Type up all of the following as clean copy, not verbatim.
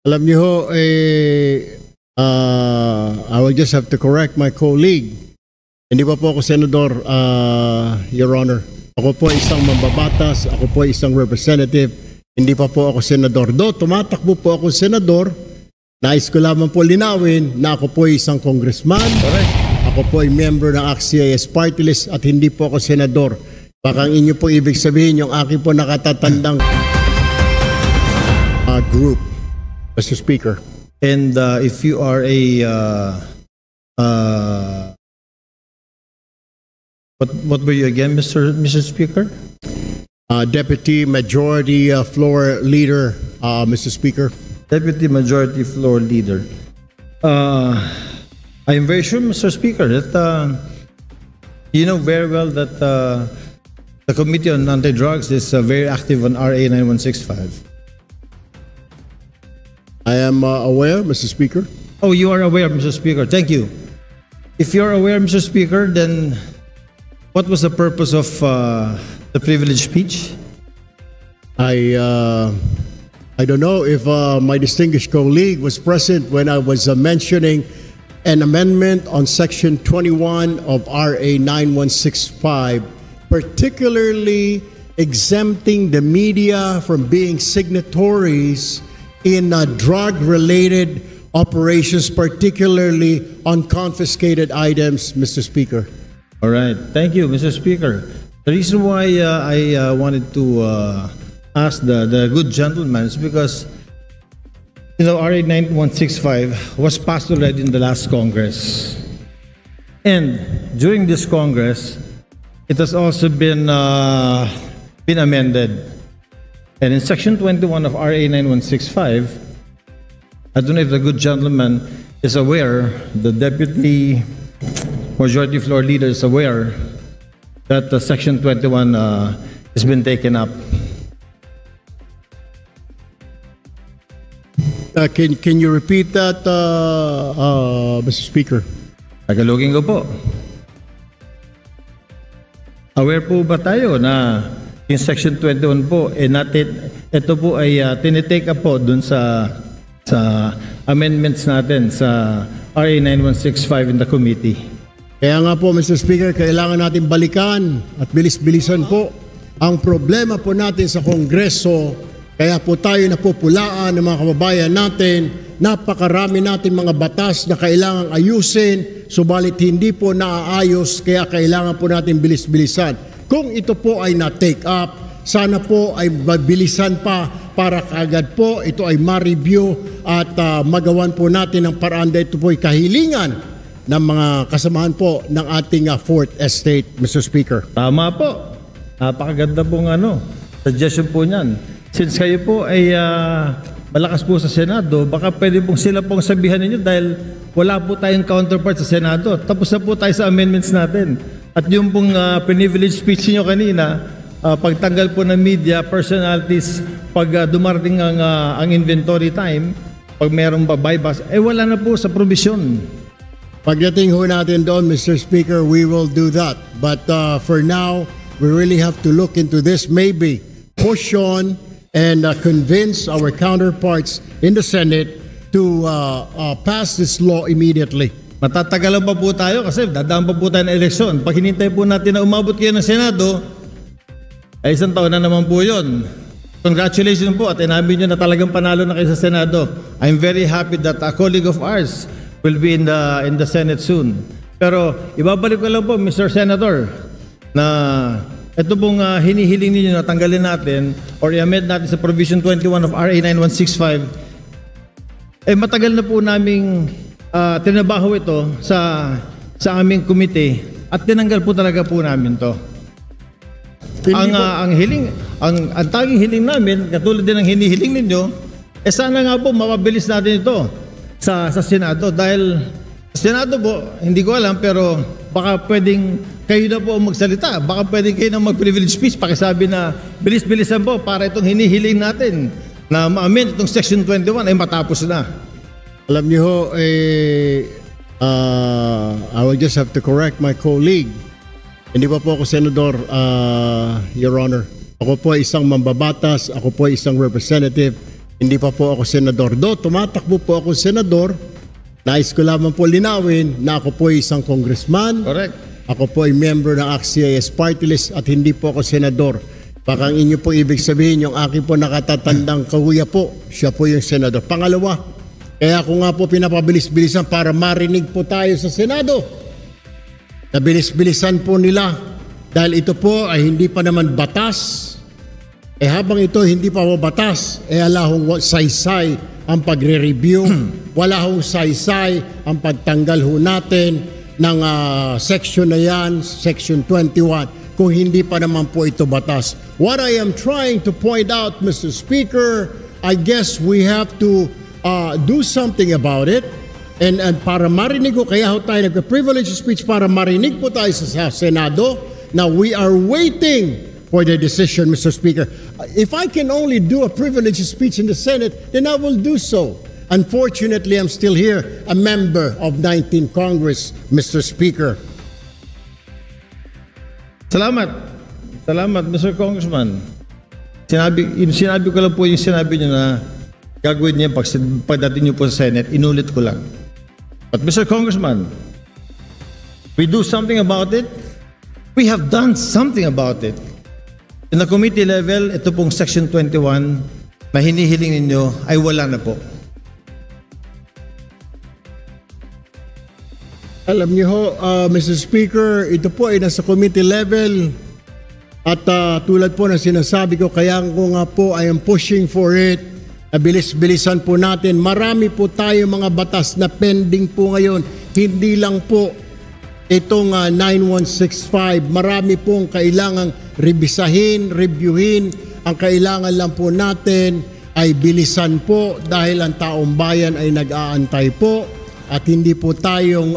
Alam niyo ho, I will just have to correct my colleague. Hindi pa po ako senador, Your Honor. Ako po ay isang mambabatas, ako po ay isang representative, hindi pa po ako senador. Do, tumatakbo po ako senador, nais ko lamang po linawin na ako po ay isang congressman. Correct. Ako po ay member ng ACT-CIS party list at hindi po ako senador. Baka ang inyo po ibig sabihin yung aking po nakatatandang group, Mr. Speaker. And if you are a what were you again, Mr. Speaker? Deputy Majority Floor Leader, Mr. Speaker. Deputy Majority Floor Leader. I am very sure, Mr. Speaker, that you know very well that the Committee on Anti-Drugs is very active on RA 9165. I am aware, Mr. Speaker. Oh, you are aware, Mr. Speaker. Thank you. If you are aware, Mr. Speaker, then what was the purpose of the privileged speech? I don't know if my distinguished colleague was present when I was mentioning an amendment on Section 21 of RA 9165, particularly exempting the media from being signatories in drug-related operations, particularly on confiscated items, Mr. Speaker. All right. Thank you, Mr. Speaker. The reason why I wanted to ask the good gentleman is because, you know, RA 9165 was passed already in the last Congress. And during this Congress, it has also been amended. And in Section 21 of RA 9165, I don't know if the good gentleman is aware, the Deputy Majority Floor Leader is aware that Section 21 has been taken up. Can you repeat that, Mr. Speaker? Tagalogin ko po. Aware po ba tayo na yung Section 21 po, ito po ay tinitake up po dun sa amendments natin sa RA 9165 in the committee. Kaya nga po, Mr. Speaker, kailangan natin balikan at bilis-bilisan po ang problema po natin sa Kongreso. Kaya po tayo napupulaan ng mga kababayan natin. Napakarami natin mga batas na kailangang ayusin, subalit hindi po naaayos, kaya kailangan po natin bilis-bilisan. Kung ito po ay na-take up, sana po ay mabilisan pa para kaagad po ito ay ma-review at magawan po natin ng paraan dahil ito po ay kahilingan ng mga kasamahan po ng ating Fourth Estate, Mr. Speaker. Tama po. Napakaganda pong suggestion po niyan. Since kayo po ay malakas po sa Senado, baka pwede pong sila pong sabihan ninyo dahil wala po tayong counterpart sa Senado. Tapos na po tayo sa amendments natin. At yung pong privileged speech niyo kanina, pagtanggal po ng media, personalities, pag dumarating ang inventory time, pag mayroong buybacks, wala na po sa provision. Pagdating ho natin doon, Mr. Speaker, we will do that. But for now, we really have to look into this, maybe push on and convince our counterparts in the Senate to pass this law immediately. Matatagalan pa po tayo kasi dadaan pa po tayo ng eleksyon. Pag hinintay po natin na umabot kayo ng Senado, ay isang taon na naman po yun. Congratulations po at inamin nyo na talagang panalo na kayo sa Senado. I'm very happy that a colleague of ours will be in the Senate soon. Pero ibabalik ko lang po, Mr. Senator, na ito pong hinihiling ninyo na tanggalin natin or i-amend natin sa Provision 21 of RA 9165, matagal na po naming tinabaho ito sa aming komite at tinanggal po talaga po namin to. Ang tanging hiling namin, katulad din ng hinihiling ninyo, sana nga po mapabilis natin ito sa Senado dahil sa Senado po, hindi ko alam pero baka pwedeng kayo na po magsalita, baka pwedeng kayo na mag-privilege speech, pakisabi na bilis-bilisan po para itong hinihiling natin na ma-amend itong Section 21 ay matapos na. Alam niyo ho, I will just have to correct my colleague. Hindi pa po ako senador, Your Honor. Ako po ay isang mambabatas, ako po ay isang representative, Hindi pa po ako senador. Tumatakbo po ako senador. Nais ko lamang po linawin na ako po ay isang congressman. Correct. Ako po ay member ng ACT-CIS Party List at hindi po ako senador. Baka ang inyo po ibig sabihin, yung aking po nakatatandang kahuya po, siya po yung senador. Pangalawa, kaya ako nga po pinapabilis-bilisan para marinig po tayo sa Senado. Nabilis-bilisan po nila dahil ito po ay hindi pa naman batas. Habang ito hindi pa batas, ala hong saysay ang pagre-review, wala hong saysay ang pagtanggal ho natin ng section na yan, section 21, kung hindi pa naman po ito batas. What I am trying to point out, Mr. Speaker, I guess we have to do something about it. And para marinig ko, kaya ho tayo nagka-privilege speech para marinig po tayo sa Senado. Now, we are waiting for the decision, Mr. Speaker. If I can only do a privilege speech in the Senate, then I will do so. Unfortunately, I'm still here, a member of 19th Congress, Mr. Speaker. Salamat. Salamat, Mr. Congressman. Sinabi ko lang po yung sinabi niyo na gagawin niya pagdating niyo po sa Senate. Inulit ko lang. But Mr. Congressman, we do something about it. We have done something about it. In the committee level, ito pong Section 21 na hinihiling ninyo ay wala na po. Alam niyo ho, Mr. Speaker, ito po ay nasa committee level at tulad po na sinasabi ko, kaya ko nga po I am pushing for it. Bilis-bilisan po natin. Marami po tayo mga batas na pending po ngayon. Hindi lang po itong 9165. Marami pong kailangang revisahin, reviewin. Ang kailangan lang po natin ay bilisan po dahil ang taong bayan ay nag-aantay po. At hindi po tayong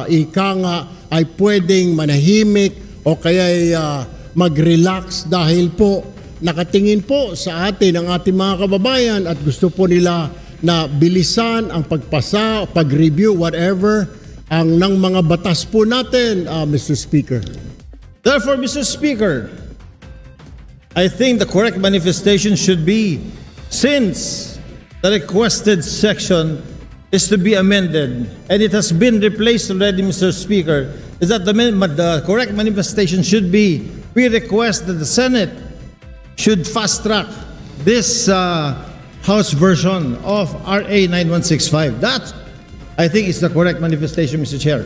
ika nga ay pwedeng manahimik o kaya mag-relax dahil po nakatingin po sa atin ang ating mga kababayan at gusto po nila na bilisan ang pagpasa, pag-review, whatever, ang ng mga batas po natin, Mr. Speaker. Therefore, Mr. Speaker, I think the correct manifestation should be, since the requested section is to be amended, and it has been replaced already, Mr. Speaker, is that the correct manifestation should be, we request that the Senate should fast-track this House version of RA 9165. That, I think, is the correct manifestation, Mr. Chair.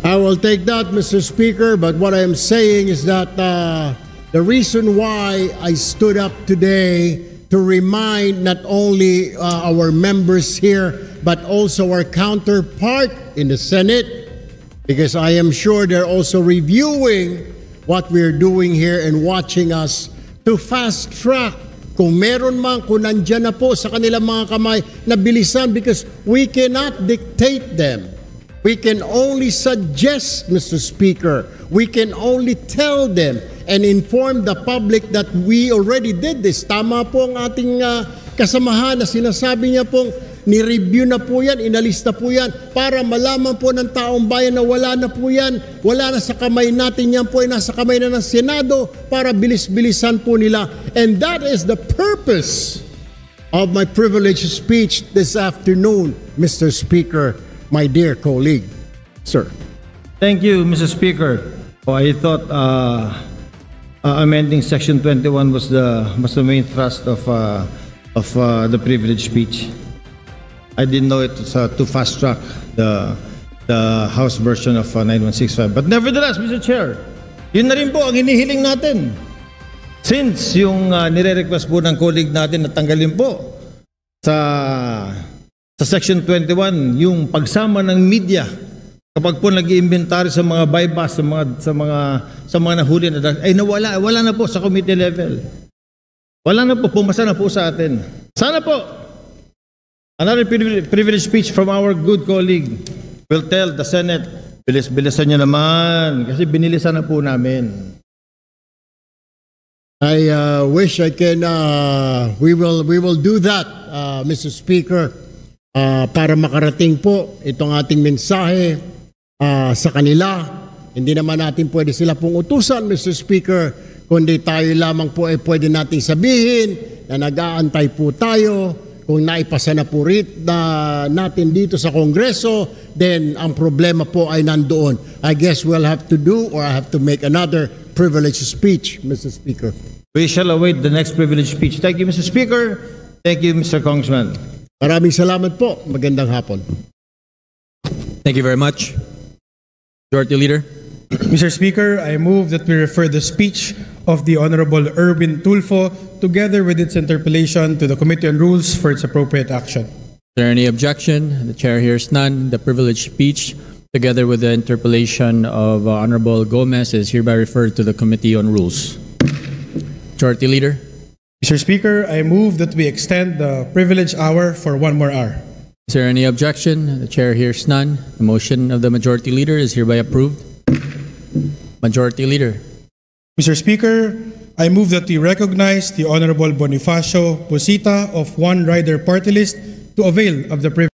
I will take that, Mr. Speaker, but what I am saying is that the reason why I stood up today to remind not only our members here, but also our counterpart in the Senate, because I am sure they're also reviewing what we're doing here and watching us to fast track. Kung meron man, kung nandyan na po sa kanilang mga kamay, na bilisan, because we cannot dictate them. We can only suggest, Mr. Speaker. We can only tell them and inform the public that we already did this. Tama po ang ating kasamahan na sinasabi niya pong ni-review na po yan, inalista po yan para malaman po ng taong bayan na wala na po yan, wala na sa kamay natin yan po ay nasa kamay na ng Senado para bilis-bilisan po nila. And that is the purpose of my privileged speech this afternoon, Mr. Speaker, my dear colleague. Sir. Thank you, Mr. Speaker. I thought amending Section 21 was the main thrust of the privileged speech. I didn't know it was to fast track the House version of 9165. But nevertheless, Mr. Chair, yun na rin po ang hinihiling natin. Since yung nire-request po ng colleague natin na tanggalin po sa Section 21 yung pagsama ng media kapag po nag-iimbentary sa mga bypass, sa mga nahuli na ay wala na po sa committee level. Wala na po, pumasa na po sa atin. Sana po another privilege speech from our good colleague will tell the Senate, bilis-bilisan nyo naman kasi binilisan na po namin. I wish I can, we will do that, Mr. Speaker, para makarating po itong ating mensahe sa kanila. Hindi naman natin pwede sila pong utusan, Mr. Speaker, kundi tayo lamang po ay pwede nating sabihin na nag-aantay po tayo. Kung naipasa na po natin dito sa Kongreso, then ang problema po ay nandoon. I guess we'll have to do or I have to make another privileged speech, Mr. Speaker. We shall await the next privileged speech. Thank you, Mr. Speaker. Thank you, Mr. Congressman. Maraming salamat po. Magandang hapon. Thank you very much. Majority Leader. Mr. Speaker, I move that we refer the speech of the Honorable Erwin Tulfo together with its interpellation to the Committee on Rules for its appropriate action. Is there any objection? The chair hears none. The privileged speech, together with the interpellation of Honorable Gomez, is hereby referred to the Committee on Rules. Majority Leader. Mr. Speaker, I move that we extend the privilege hour for 1 more hour. Is there any objection? The chair hears none. The motion of the Majority Leader is hereby approved. Majority Leader. Mr. Speaker, I move that we recognize the Honorable Bonifacio Posita of One Rider Party List to avail of the privilege